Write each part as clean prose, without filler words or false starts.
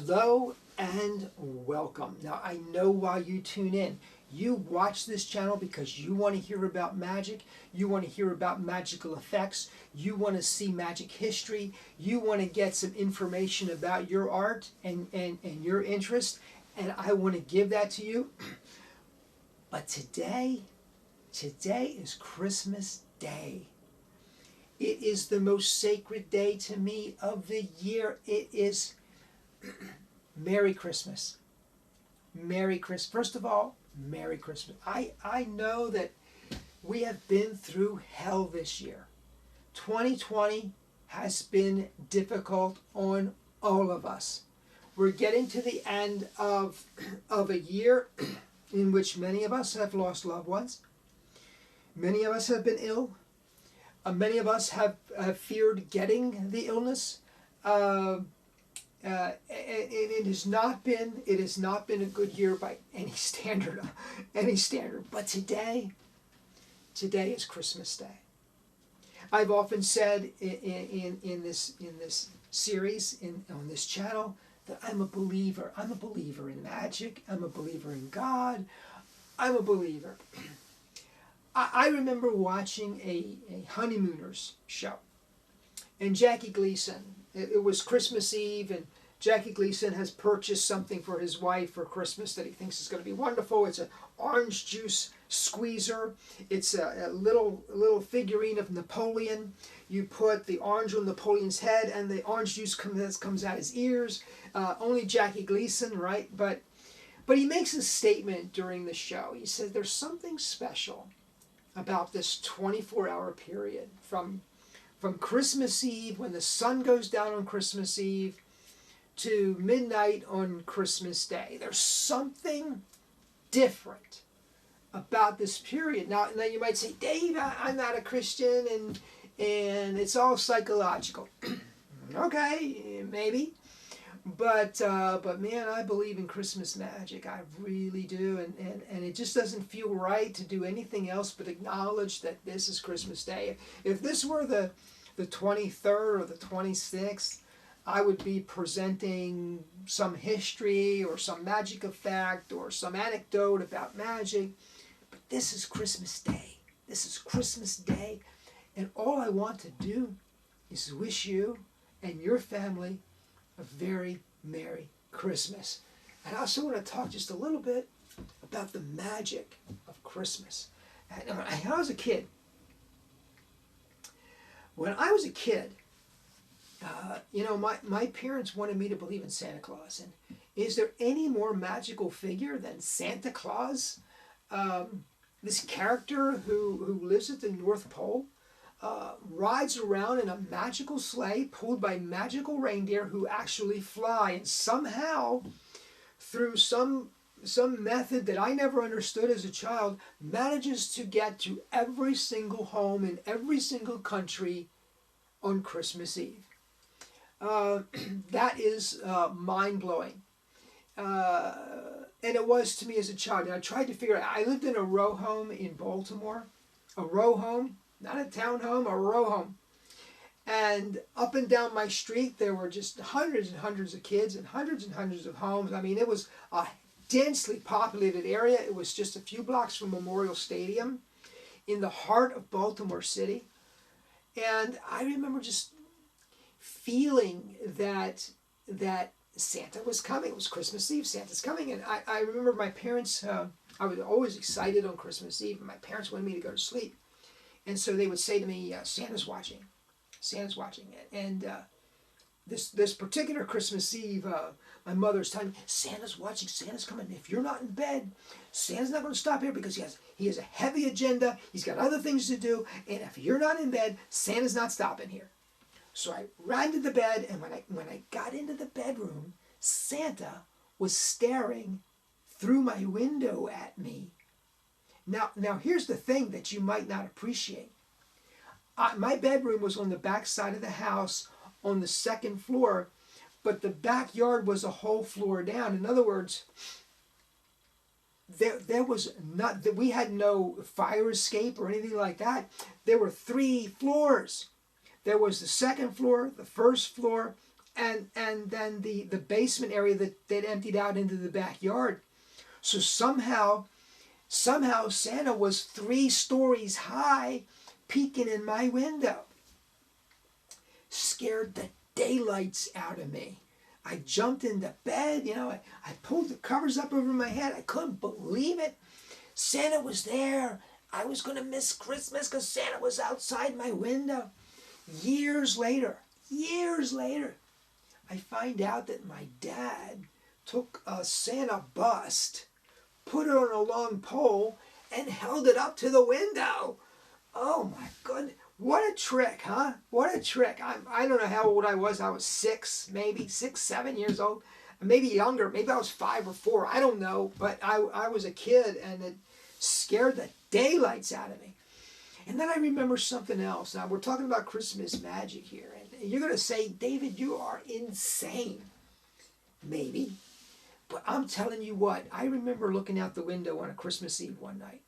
Hello and welcome. Now, I know why you tune in. You watch this channel because you want to hear about magic, you want to hear about magical effects, you want to see magic history, you want to get some information about your art and your interest, and I want to give that to you. But today is Christmas Day. It is the most sacred day to me of the year. It is Merry Christmas. Merry Christmas. First of all, Merry Christmas. I know that we have been through hell this year. 2020 has been difficult on all of us. We're getting to the end of a year in which many of us have lost loved ones. Many of us have been ill. Many of us have feared getting the illness. It has not been a good year by any standard. But today is Christmas Day. I've often said in this series on this channel that I'm a believer. I'm a believer in magic. I'm a believer in God. I'm a believer. I remember watching a honeymooners show, and Jackie Gleason. It was Christmas Eve, and Jackie Gleason has purchased something for his wife for Christmas that he thinks is going to be wonderful. It's an orange juice squeezer. It's a little figurine of Napoleon. You put the orange on Napoleon's head, and the orange juice comes out his ears. Only Jackie Gleason, right? But he makes a statement during the show. He says there's something special about this 24-hour period from Christmas Eve, when the sun goes down on Christmas Eve, to midnight on Christmas Day. There's something different about this period. Now you might say, Dave, I'm not a Christian, and it's all psychological. Okay, maybe. But man, I believe in Christmas magic. I really do, and it just doesn't feel right to do anything else but acknowledge that this is Christmas Day. If this were the 23rd or the 26th, I would be presenting some history or some magic effect or some anecdote about magic. But this is Christmas Day. This is Christmas Day, and all I want to do is wish you and your family a very Merry Christmas. And I also want to talk just a little bit about the magic of Christmas. And when I was a kid, my parents wanted me to believe in Santa Claus. And is there any more magical figure than Santa Claus? This character who lives at the North Pole, rides around in a magical sleigh pulled by magical reindeer who actually fly, and somehow, through some method that I never understood as a child, manages to get to every single home in every single country on Christmas Eve. That is mind-blowing. And it was to me as a child. And I tried to figure out, I lived in a row home in Baltimore. A row home. Not a townhome, a row home. And up and down my street, there were just hundreds and hundreds of kids and hundreds of homes. I mean, it was a densely populated area. It was just a few blocks from Memorial Stadium in the heart of Baltimore City. And I remember just feeling that Santa was coming. It was Christmas Eve. Santa's coming. And I remember my parents, I was always excited on Christmas Eve, and my parents wanted me to go to sleep. And so they would say to me, Santa's watching. Santa's watching. And this particular Christmas Eve, my mother's telling me, Santa's watching, Santa's coming. If you're not in bed, Santa's not going to stop here because he has a heavy agenda. He's got other things to do. And if you're not in bed, Santa's not stopping here. So I ran to the bed, and when I got into the bedroom, Santa was staring through my window at me. Now here's the thing that you might not appreciate. My bedroom was on the back side of the house on the second floor, but the backyard was a whole floor down. In other words, we had no fire escape or anything like that. There were 3 floors. There was the second floor, the first floor, and then the basement area that they'd emptied out into the backyard. So somehow Santa was 3 stories high, peeking in my window. Scared the daylights out of me. I jumped into bed, I pulled the covers up over my head. I couldn't believe it. Santa was there. I was going to miss Christmas because Santa was outside my window. Years later, I find out that my dad took a Santa bust, put it on a long pole, and held it up to the window. Oh my goodness. What a trick, huh? What a trick. I don't know how old I was. I was 6, maybe 6, 7 years old. Maybe younger. Maybe I was 5 or 4. I don't know. But I was a kid, and it scared the daylights out of me. And then I remember something else. Now, we're talking about Christmas magic here. And you're going to say, David, you are insane. Maybe. But I'm telling you what. I remember looking out the window on a Christmas Eve one night.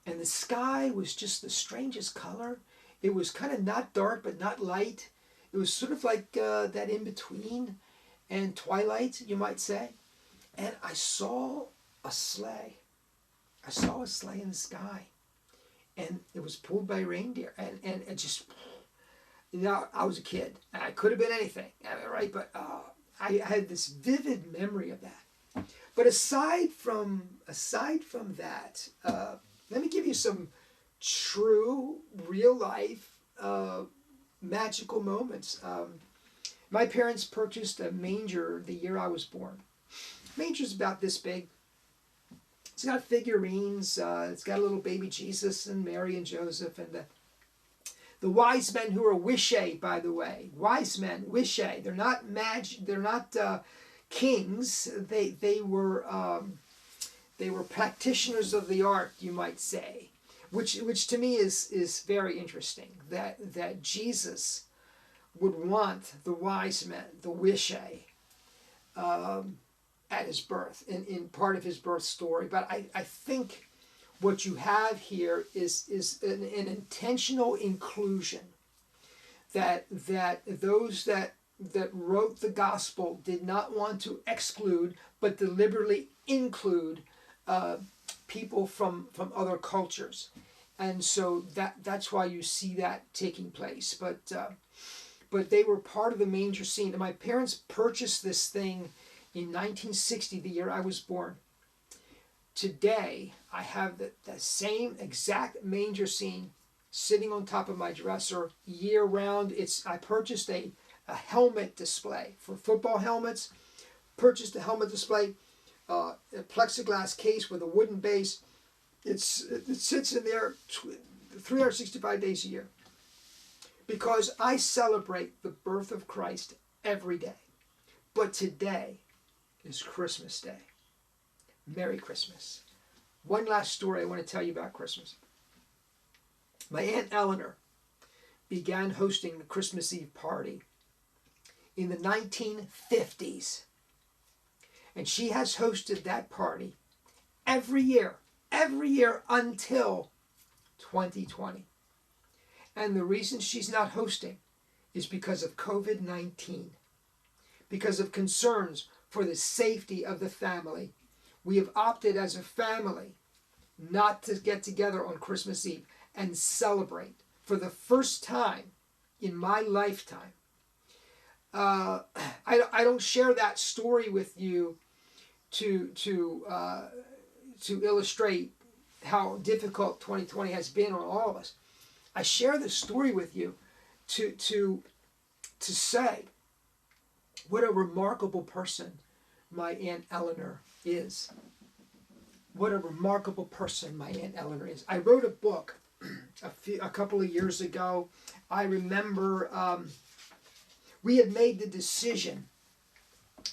And the sky was just the strangest color. It was kind of not dark, but not light. It was sort of like that in-between and twilight, you might say. And I saw a sleigh. I saw a sleigh in the sky. And it was pulled by reindeer. And it just, I was a kid. I could have been anything, right? But I had this vivid memory of that. But aside from that, let me give you some true, real-life, magical moments. My parents purchased a manger the year I was born. Manger's about this big. It's got figurines. It's got a little baby Jesus and Mary and Joseph and the wise men who are wishe, by the way. Wise men, wishe. They're not They're not kings. They were practitioners of the art, you might say, which to me is very interesting. That Jesus would want the wise men, the wishe, at his birth, in part of his birth story. But I think what you have here is an intentional inclusion. That those that wrote the gospel did not want to exclude, but deliberately include people from other cultures. And so that's why you see that taking place. But they were part of the manger scene. And my parents purchased this thing in 1960, the year I was born. Today, I have the same exact manger scene sitting on top of my dresser year round. I purchased a helmet display for football helmets. Purchased a helmet display, a plexiglass case with a wooden base. It sits in there 365 days a year. Because I celebrate the birth of Christ every day. But today is Christmas Day. Merry Christmas. One last story I want to tell you about Christmas. My Aunt Eleanor began hosting the Christmas Eve party in the 1950s. And she has hosted that party every year until 2020. And the reason she's not hosting is because of COVID-19. Because of concerns for the safety of the family. We have opted as a family not to get together on Christmas Eve and celebrate for the first time in my lifetime. I don't share that story with you to illustrate how difficult 2020 has been on all of us. I share this story with you to say what a remarkable person my Aunt Eleanor is. What a remarkable person my Aunt Eleanor is. I wrote a book a couple of years ago. I remember we had made the decision.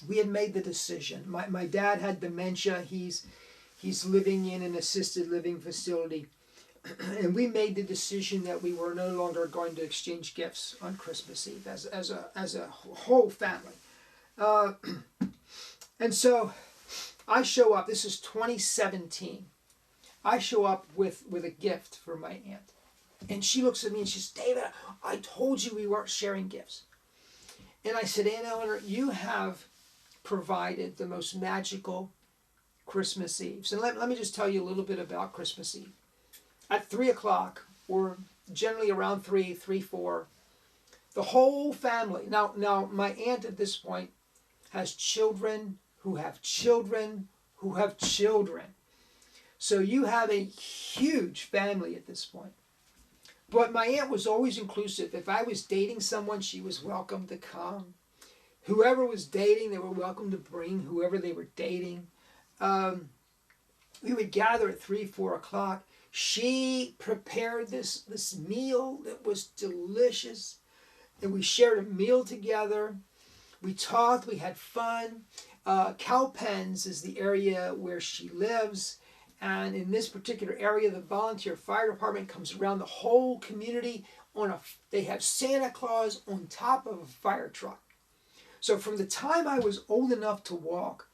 My dad had dementia. He's living in an assisted living facility. And we made the decision that we were no longer going to exchange gifts on Christmas Eve as a whole family. And so I show up. This is 2017. I show up with a gift for my aunt. And she looks at me and she says, David, I told you we weren't sharing gifts. And I said, Aunt Eleanor, you have provided the most magical Christmas Eve. So let me just tell you a little bit about Christmas Eve. At 3 o'clock, or generally around 3, 4, the whole family. Now my aunt at this point has children who have children who have children. So you have a huge family at this point. But my aunt was always inclusive. If I was dating someone, she was welcome to come. Whoever was dating, they were welcome to bring whoever they were dating. We would gather at 3, 4 o'clock. She prepared this meal that was delicious. And we shared a meal together. We talked, we had fun. Cowpens is the area where she lives. And in this particular area, the volunteer fire department comes around the whole community. They have Santa Claus on top of a fire truck. So from the time I was old enough to walk,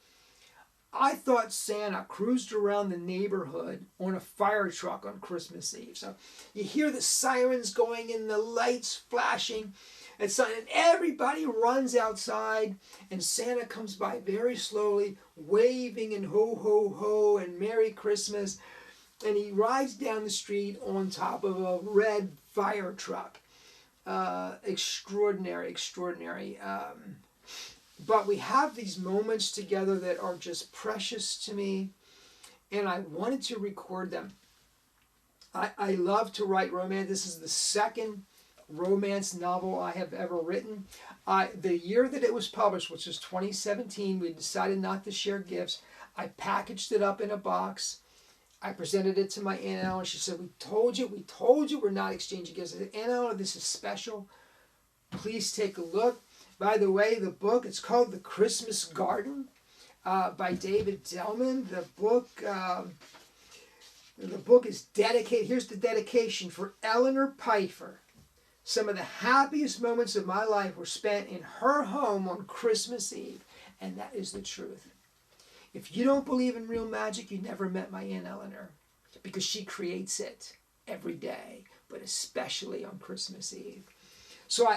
I thought Santa cruised around the neighborhood on a fire truck on Christmas Eve. So you hear the sirens going and the lights flashing. And everybody runs outside, and Santa comes by very slowly, waving and ho, ho, ho, and Merry Christmas. And he rides down the street on top of a red fire truck. Extraordinary, extraordinary. But we have these moments together that are just precious to me, and I wanted to record them. I love to write romance. This is the second romance novel I have ever written. The year that it was published, which was 2017, we decided not to share gifts. I packaged it up in a box. I presented it to my Aunt Eleanor. She said, we told you we're not exchanging gifts. I said, Aunt Eleanor, this is special. Please take a look. By the way, the book, it's called The Christmas Garden by David Dellman. The book is dedicated, here's the dedication for Eleanor Pfeiffer. Some of the happiest moments of my life were spent in her home on Christmas Eve, and that is the truth. If you don't believe in real magic, you never met my Aunt Eleanor, because she creates it every day, but especially on Christmas Eve. So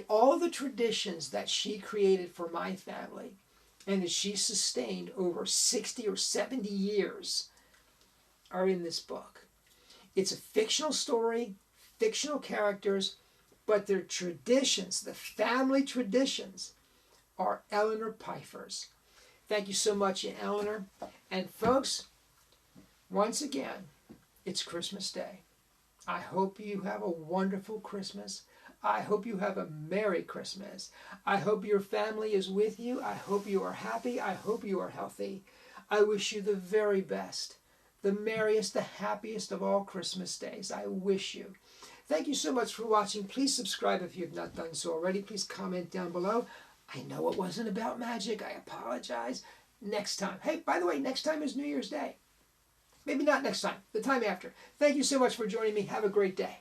all the traditions that she created for my family and that she sustained over 60 or 70 years are in this book. It's a fictional story, fictional characters, but their traditions, the family traditions, are Eleanor Pfeiffer's. Thank you so much, Eleanor. And folks, once again, it's Christmas Day. I hope you have a wonderful Christmas. I hope you have a Merry Christmas. I hope your family is with you. I hope you are happy. I hope you are healthy. I wish you the very best, the merriest, the happiest of all Christmas days. I wish you. Thank you so much for watching. Please subscribe if you have not done so already. Please comment down below. I know it wasn't about magic. I apologize. Next time. Hey, by the way, next time is New Year's Day. Maybe not next time, the time after. Thank you so much for joining me. Have a great day.